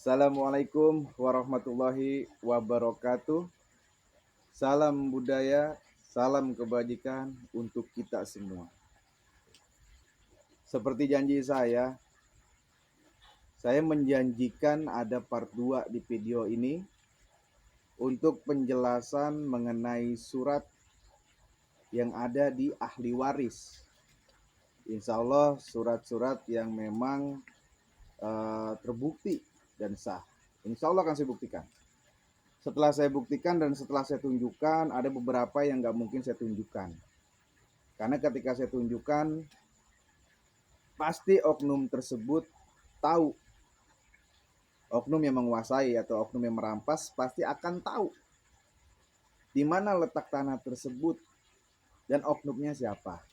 Assalamualaikum warahmatullahi wabarakatuh. Salam budaya, salam kebajikan untuk kita semua. Seperti janji saya menjanjikan ada part 2 di video ini untuk penjelasan mengenai surat yang ada di ahli waris. Insya Allah surat-surat yang memang terbukti dan sah. Insya Allah akan saya buktikan. Setelah saya buktikan dan setelah saya tunjukkan, ada beberapa yang nggak mungkin saya tunjukkan. Karena ketika saya tunjukkan, pasti oknum tersebut tahu. Oknum yang menguasai atau oknum yang merampas pasti akan tahu di mana letak tanah tersebut dan oknumnya siapa.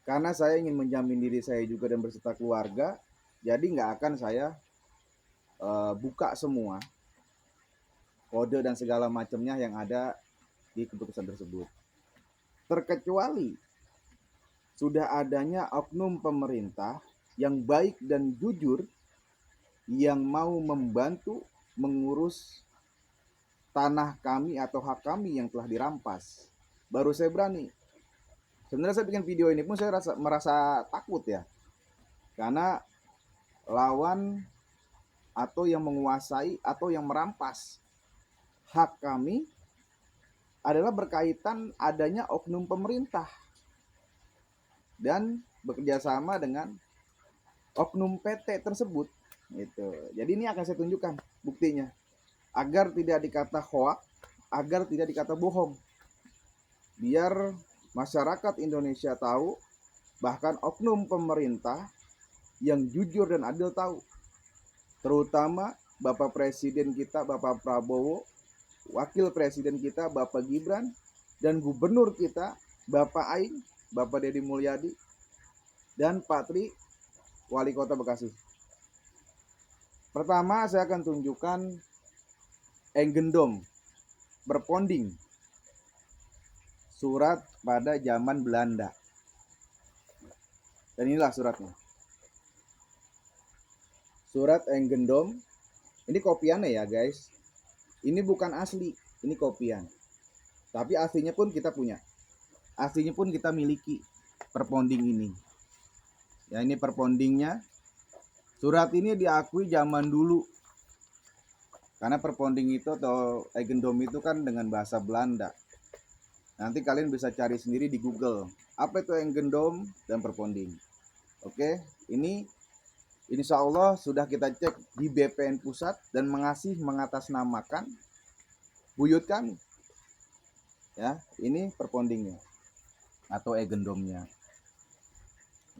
Karena saya ingin menjamin diri saya juga dan berserta keluarga, jadi nggak akan saya buka semua kode dan segala macamnya yang ada di keputusan tersebut. Terkecuali sudah adanya oknum pemerintah yang baik dan jujur yang mau membantu mengurus tanah kami atau hak kami yang telah dirampas. Baru saya berani. Sebenarnya saya bikin video ini pun saya merasa takut ya. Karena lawan atau yang menguasai atau yang merampas hak kami adalah berkaitan adanya oknum pemerintah dan bekerja sama dengan oknum PT tersebut gitu. Jadi ini akan saya tunjukkan buktinya agar tidak dikata hoak, agar tidak dikata bohong. Biar masyarakat Indonesia tahu, bahkan oknum pemerintah yang jujur dan adil tahu. Terutama Bapak Presiden kita Bapak Prabowo, Wakil Presiden kita Bapak Gibran, dan Gubernur kita Bapak Aing, Bapak Deddy Mulyadi, dan Pak Tri, Wali Kota Bekasi. Pertama saya akan tunjukkan Enggendom berponding surat pada zaman Belanda. Dan inilah suratnya. Surat Enggendom. Ini kopiannya ya guys. Ini bukan asli, ini kopian. Tapi aslinya pun kita punya. Aslinya pun kita miliki perponding ini. Ya ini perpondingnya. Surat ini diakui zaman dulu. Karena perponding itu atau Eigendom itu kan dengan bahasa Belanda. Nanti kalian bisa cari sendiri di Google. Apa itu Eigendom dan perponding. Oke, ini insya Allah sudah kita cek di BPN Pusat dan mengatasnamakan buyut kami. Ya, ini perpondingnya atau Eigendomnya.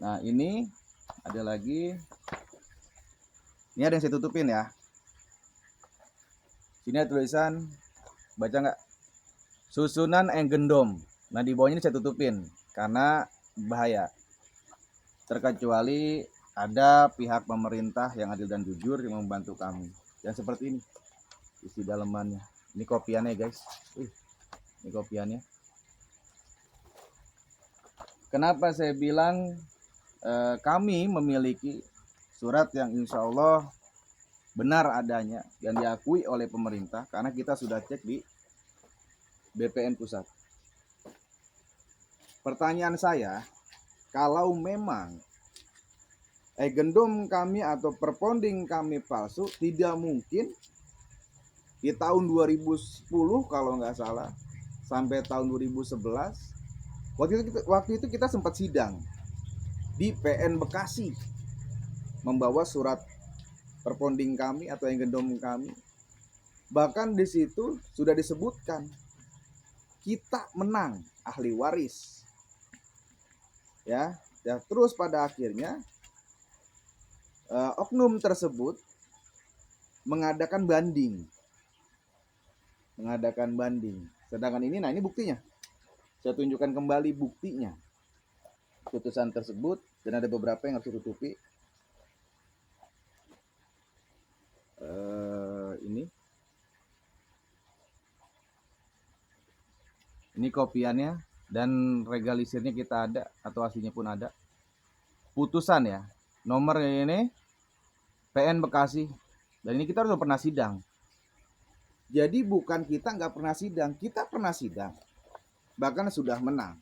Nah, ini ada lagi. Ini ada yang saya tutupin ya. Sini ada tulisan, baca nggak? Susunan Enggendom. Nah di bawahnya ini saya tutupin karena bahaya. Terkecuali ada pihak pemerintah yang adil dan jujur yang membantu kami. Dan seperti ini isi dalamannya. Ini kopiannya guys. Ini kopiannya. Kenapa saya bilang kami memiliki surat yang insya Allah benar adanya dan diakui oleh pemerintah karena kita sudah cek di BPN Pusat. Pertanyaan saya, kalau memang Eigendom kami atau perponding kami palsu, tidak mungkin di tahun 2010 kalau nggak salah sampai tahun 2011 waktu itu kita sempat sidang di PN Bekasi membawa surat perponding kami atau Eigendom kami. Bahkan di situ sudah disebutkan kita menang ahli waris. Ya, terus pada akhirnya oknum tersebut mengadakan banding. Sedangkan ini, nah ini buktinya. Saya tunjukkan kembali buktinya. Putusan tersebut dan ada beberapa yang harus ditutupi. Ini kopiannya dan regalisirnya kita ada atau aslinya pun ada. Putusan ya. Nomor ini PN Bekasi Dan ini kita harus pernah sidang. Jadi bukan kita nggak pernah sidang, kita pernah sidang. Bahkan sudah menang.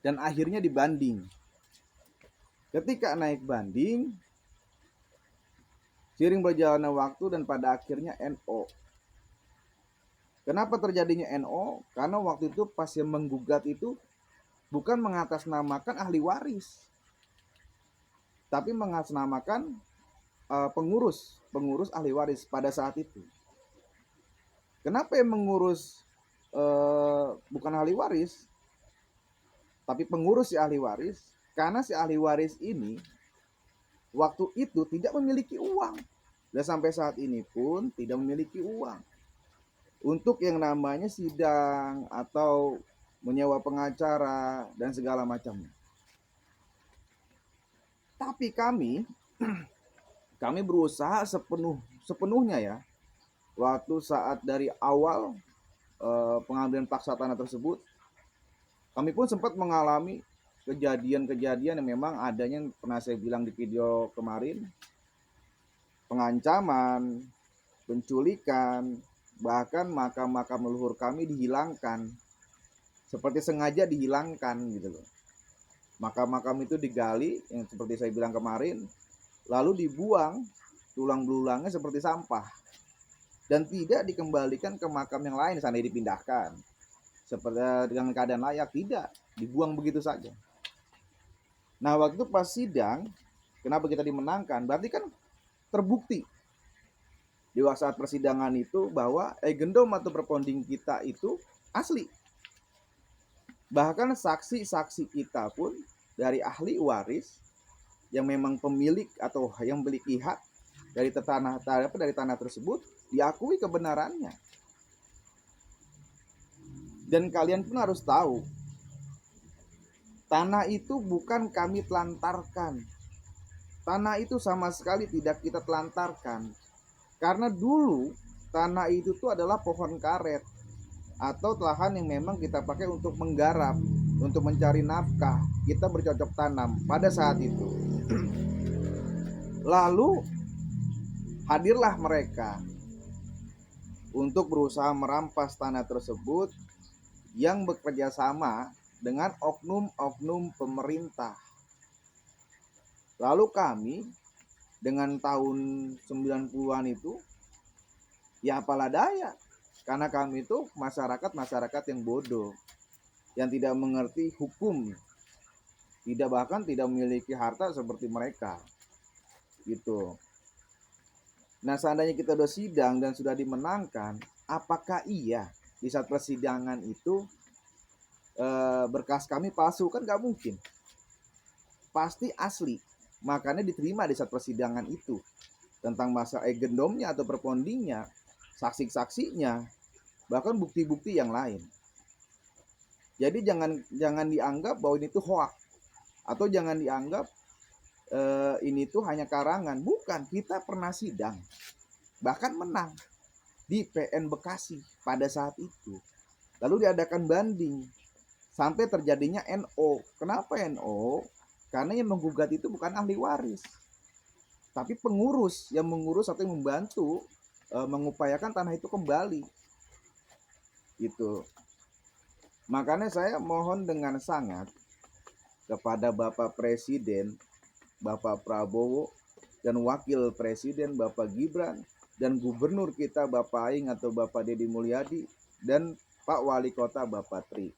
Dan akhirnya dibanding. Ketika naik banding, seiring berjalannya waktu dan pada akhirnya NO. Kenapa terjadinya NO? Karena waktu itu pas yang menggugat itu bukan mengatasnamakan ahli waris, tapi mengatasnamakan pengurus ahli waris pada saat itu. Kenapa yang mengurus bukan ahli waris, tapi pengurus si ahli waris? Karena si ahli waris ini waktu itu tidak memiliki uang, dan sampai saat ini pun tidak memiliki uang untuk yang namanya sidang atau menyewa pengacara dan segala macamnya. Tapi kami berusaha sepenuhnya ya. Waktu saat dari awal pengambilan paksa tanah tersebut, kami pun sempat mengalami kejadian-kejadian yang memang adanya yang pernah saya bilang di video kemarin, pengancaman, penculikan, bahkan makam-makam leluhur kami dihilangkan, seperti sengaja dihilangkan gitu loh. Makam-makam itu digali, yang seperti saya bilang kemarin, lalu dibuang tulang belulangnya seperti sampah dan tidak dikembalikan ke makam yang lain seandainya dipindahkan seperti dengan keadaan layak, tidak, dibuang begitu saja. Nah waktu itu pas sidang, kenapa kita dimenangkan? Berarti kan terbukti di saat persidangan itu bahwa gendom atau perponding kita itu asli. Bahkan saksi-saksi kita pun dari ahli waris yang memang pemilik atau yang memiliki hak dari tanah tersebut diakui kebenarannya. Dan kalian pun harus tahu, tanah itu bukan kami telantarkan. Tanah itu sama sekali tidak kita telantarkan. Karena dulu tanah itu tuh adalah pohon karet atau lahan yang memang kita pakai untuk menggarap, untuk mencari nafkah. Kita bercocok tanam pada saat itu. Lalu hadirlah mereka untuk berusaha merampas tanah tersebut yang bekerja sama dengan oknum-oknum pemerintah. Lalu kami dengan tahun 90-an itu ya apalah daya, karena kami itu masyarakat yang bodoh, yang tidak mengerti hukum, bahkan tidak memiliki harta seperti mereka gitu. Nah seandainya kita sudah sidang dan sudah dimenangkan, apakah iya di saat persidangan itu berkas kami palsu? Kan gak mungkin, pasti asli. Makanya diterima di saat persidangan itu tentang masa gendomnya atau perpondingnya, saksi-saksinya, bahkan bukti-bukti yang lain. Jadi jangan dianggap bahwa ini tuh hoax, atau jangan dianggap ini tuh hanya karangan. Bukan, kita pernah sidang, bahkan menang di PN Bekasi pada saat itu. Lalu diadakan banding sampai terjadinya NO. Kenapa NO? Karena yang menggugat itu bukan ahli waris, tapi pengurus yang mengurus atau yang membantu mengupayakan tanah itu kembali. Itu. Makanya saya mohon dengan sangat kepada Bapak Presiden, Bapak Prabowo, dan Wakil Presiden Bapak Gibran, dan Gubernur kita Bapak Aing atau Bapak Deddy Mulyadi, dan Pak Wali Kota Bapak Tri,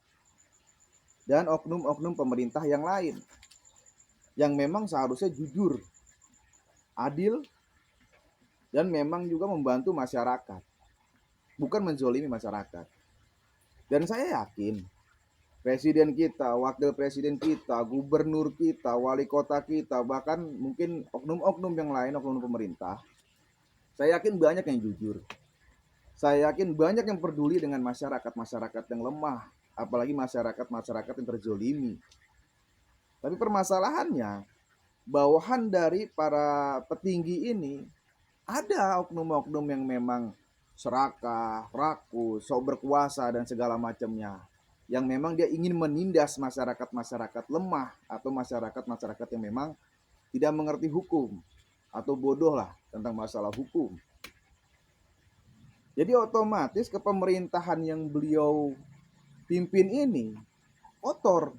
dan oknum-oknum pemerintah yang lain yang memang seharusnya jujur, adil, dan memang juga membantu masyarakat, bukan menzolimi masyarakat. Dan saya yakin presiden kita, wakil presiden kita, gubernur kita, wali kota kita, bahkan mungkin oknum-oknum yang lain, oknum pemerintah, saya yakin banyak yang jujur. Saya yakin banyak yang peduli dengan masyarakat yang lemah, apalagi masyarakat yang terzolimi. Tapi permasalahannya, bawahan dari para petinggi ini ada oknum-oknum yang memang serakah, rakus, sok berkuasa dan segala macamnya, yang memang dia ingin menindas masyarakat lemah atau masyarakat yang memang tidak mengerti hukum. atau bodoh lah tentang masalah hukum. Jadi otomatis kepemerintahan yang beliau pimpin ini kotor,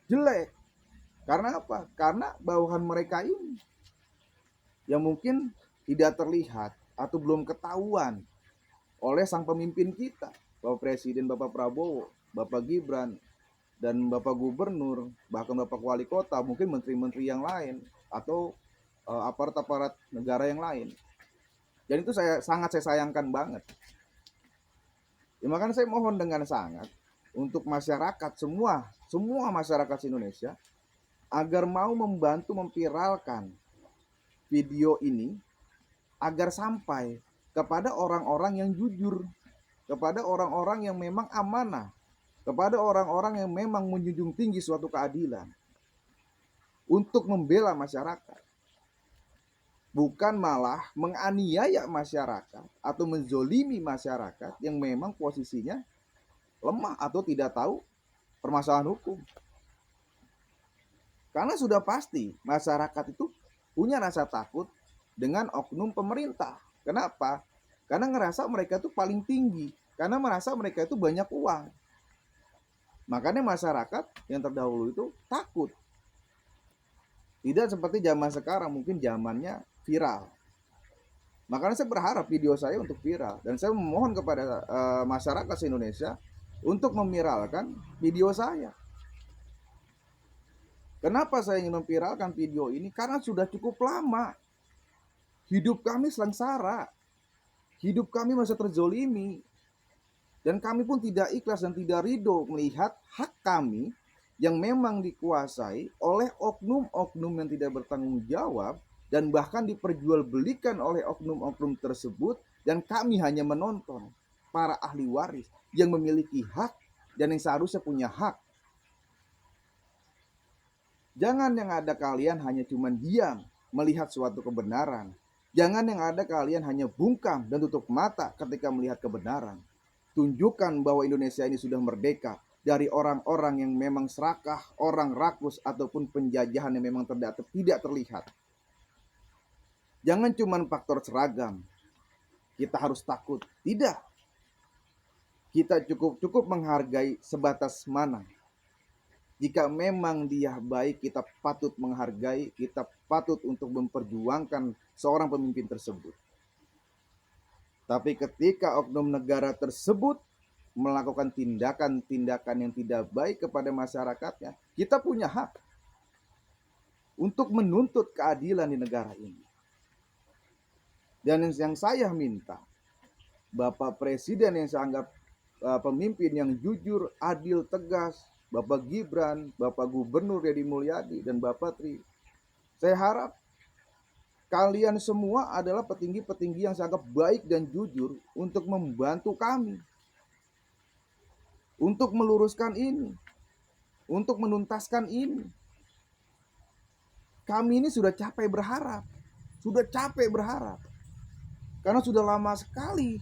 jelek. Karena apa? Karena bawahan mereka ini yang mungkin tidak terlihat atau belum ketahuan oleh sang pemimpin kita, Bapak Presiden, Bapak Prabowo, Bapak Gibran, dan Bapak Gubernur, bahkan Bapak Wali Kota, mungkin menteri-menteri yang lain, atau aparat-aparat negara yang lain. Dan itu sangat saya sayangkan banget. Ya, makanya saya mohon dengan sangat untuk masyarakat semua masyarakat Indonesia agar mau membantu memviralkan video ini agar sampai kepada orang-orang yang jujur, kepada orang-orang yang memang amanah, kepada orang-orang yang memang menjunjung tinggi suatu keadilan untuk membela masyarakat. Bukan malah menganiaya masyarakat atau menzolimi masyarakat yang memang posisinya lemah atau tidak tahu permasalahan hukum. Karena sudah pasti masyarakat itu punya rasa takut dengan oknum pemerintah. Kenapa? Karena ngerasa mereka itu paling tinggi, karena merasa mereka itu banyak uang. Makanya masyarakat yang terdahulu itu takut. Tidak seperti zaman sekarang, mungkin zamannya viral. Makanya saya berharap video saya untuk viral, dan saya memohon kepada masyarakat Indonesia untuk meviralkan video saya. Kenapa saya ingin memviralkan video ini? Karena sudah cukup lama hidup kami sengsara, hidup kami masih terzolimi, dan kami pun tidak ikhlas dan tidak ridho melihat hak kami yang memang dikuasai oleh oknum-oknum yang tidak bertanggung jawab dan bahkan diperjualbelikan oleh oknum-oknum tersebut, dan kami hanya menonton para ahli waris yang memiliki hak dan yang seharusnya punya hak. Jangan yang ada kalian hanya cuma diam melihat suatu kebenaran. Jangan yang ada kalian hanya bungkam dan tutup mata ketika melihat kebenaran. Tunjukkan bahwa Indonesia ini sudah merdeka dari orang-orang yang memang serakah, orang rakus, ataupun penjajahan yang memang tidak terlihat. Jangan cuma faktor seragam, kita harus takut. Tidak. Kita cukup menghargai sebatas mana. Jika memang dia baik, kita patut menghargai, kita patut untuk memperjuangkan seorang pemimpin tersebut. Tapi ketika oknum negara tersebut melakukan tindakan-tindakan yang tidak baik kepada masyarakatnya, kita punya hak untuk menuntut keadilan di negara ini. Dan yang saya minta, Bapak Presiden yang saya anggap pemimpin yang jujur, adil, tegas, Bapak Gibran, Bapak Gubernur Deddy Mulyadi, dan Bapak Tri, saya harap kalian semua adalah petinggi-petinggi yang sangat baik dan jujur untuk membantu kami, untuk meluruskan ini, untuk menuntaskan ini. Kami ini sudah capek berharap, karena sudah lama sekali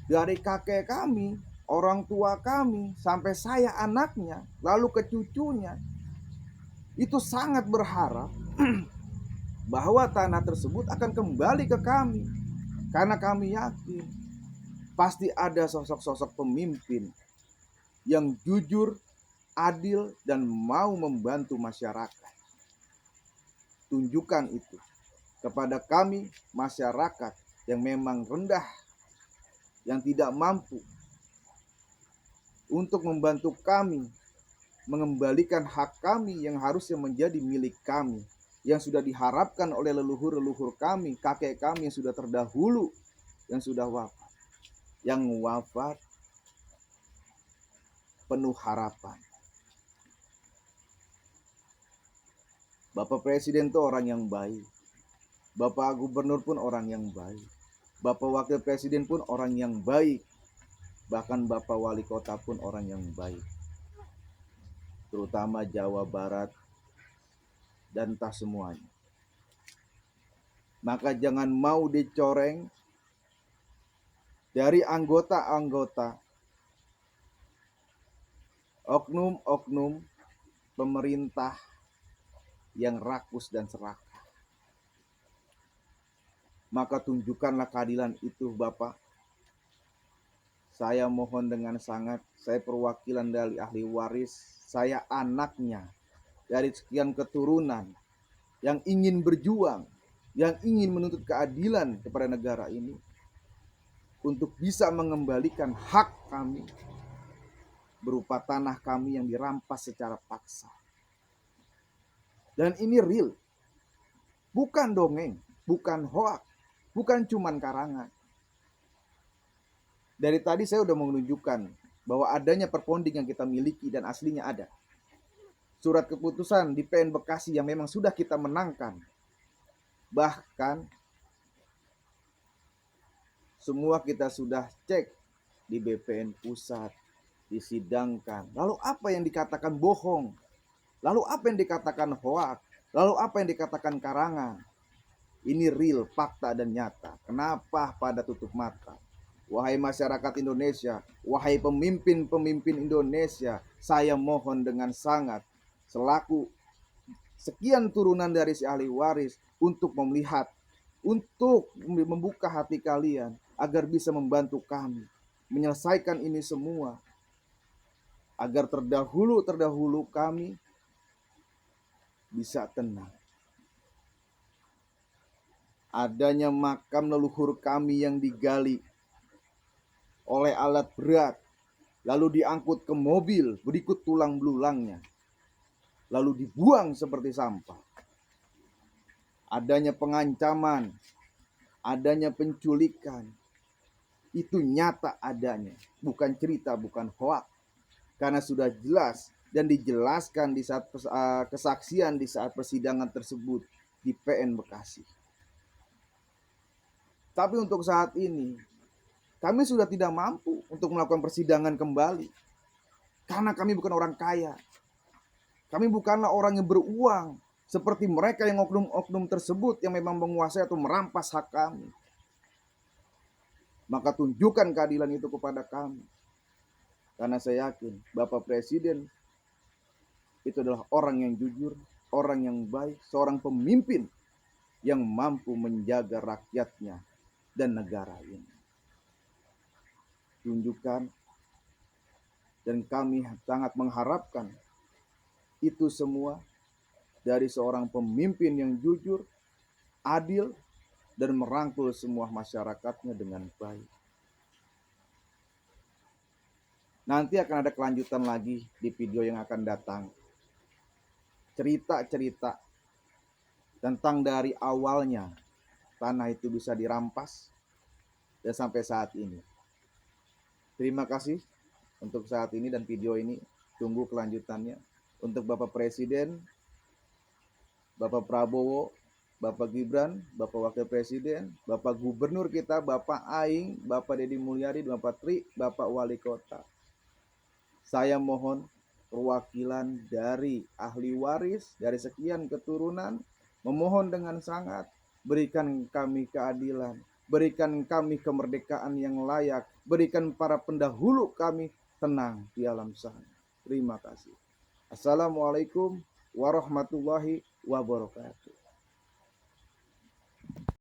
dari kakek kami, orang tua kami, sampai saya anaknya, lalu ke cucunya, itu sangat berharap bahwa tanah tersebut akan kembali ke kami. Karena kami yakin pasti ada sosok-sosok pemimpin yang jujur, adil, dan mau membantu masyarakat. Tunjukkan itu kepada kami masyarakat yang memang rendah, yang tidak mampu, untuk membantu kami mengembalikan hak kami yang harusnya menjadi milik kami, yang sudah diharapkan oleh leluhur-leluhur kami, kakek kami yang sudah terdahulu, yang sudah wafat. Yang wafat penuh harapan. Bapak Presiden itu orang yang baik, Bapak Gubernur pun orang yang baik, Bapak Wakil Presiden pun orang yang baik, bahkan Bapak Wali Kota pun orang yang baik, terutama Jawa Barat dan entah semuanya. Maka jangan mau dicoreng dari anggota-anggota oknum-oknum pemerintah yang rakus dan serakah. Maka tunjukkanlah keadilan itu Bapak. Saya mohon dengan sangat, saya perwakilan dari ahli waris, saya anaknya dari sekian keturunan yang ingin berjuang, yang ingin menuntut keadilan kepada negara ini untuk bisa mengembalikan hak kami berupa tanah kami yang dirampas secara paksa. Dan ini real, bukan dongeng, bukan hoak, bukan cuman karangan. Dari tadi saya sudah menunjukkan bahwa adanya perponding yang kita miliki dan aslinya ada. Surat keputusan di PN Bekasi yang memang sudah kita menangkan. Bahkan semua kita sudah cek di BPN pusat, disidangkan. Lalu apa yang dikatakan bohong? Lalu apa yang dikatakan hoak? Lalu apa yang dikatakan karangan? Ini real, fakta dan nyata. Kenapa pada tutup mata? Wahai masyarakat Indonesia, wahai pemimpin-pemimpin Indonesia, saya mohon dengan sangat selaku sekian turunan dari si ahli waris untuk melihat, untuk membuka hati kalian agar bisa membantu kami menyelesaikan ini semua, agar terdahulu kami bisa tenang. Adanya makam leluhur kami yang digali oleh alat berat, lalu diangkut ke mobil berikut tulang belulangnya, lalu dibuang seperti sampah. Adanya pengancaman, adanya penculikan, itu nyata adanya, bukan cerita, bukan hoak. Karena sudah jelas dan dijelaskan di saat kesaksian di saat persidangan tersebut di PN Bekasi. Tapi untuk saat ini kami sudah tidak mampu untuk melakukan persidangan kembali. Karena kami bukan orang kaya. Kami bukanlah orang yang beruang seperti mereka yang oknum-oknum tersebut yang memang menguasai atau merampas hak kami. Maka tunjukkan keadilan itu kepada kami. Karena saya yakin Bapak Presiden itu adalah orang yang jujur, orang yang baik, seorang pemimpin yang mampu menjaga rakyatnya dan negara ini. Tunjukkan, dan kami sangat mengharapkan itu semua dari seorang pemimpin yang jujur, adil, dan merangkul semua masyarakatnya dengan baik. Nanti akan ada kelanjutan lagi di video yang akan datang. Cerita-cerita tentang dari awalnya tanah itu bisa dirampas dan sampai saat ini. Terima kasih untuk saat ini dan video ini. Tunggu kelanjutannya. Untuk Bapak Presiden, Bapak Prabowo, Bapak Gibran, Bapak Wakil Presiden, Bapak Gubernur kita, Bapak Aing, Bapak Deddy Mulyadi, Bapak Tri, Bapak Wali Kota. Saya mohon perwakilan dari ahli waris, dari sekian keturunan, memohon dengan sangat, berikan kami keadilan, berikan kami kemerdekaan yang layak, berikan para pendahulu kami tenang di alam sana. Terima kasih. Assalamualaikum warahmatullahi wabarakatuh.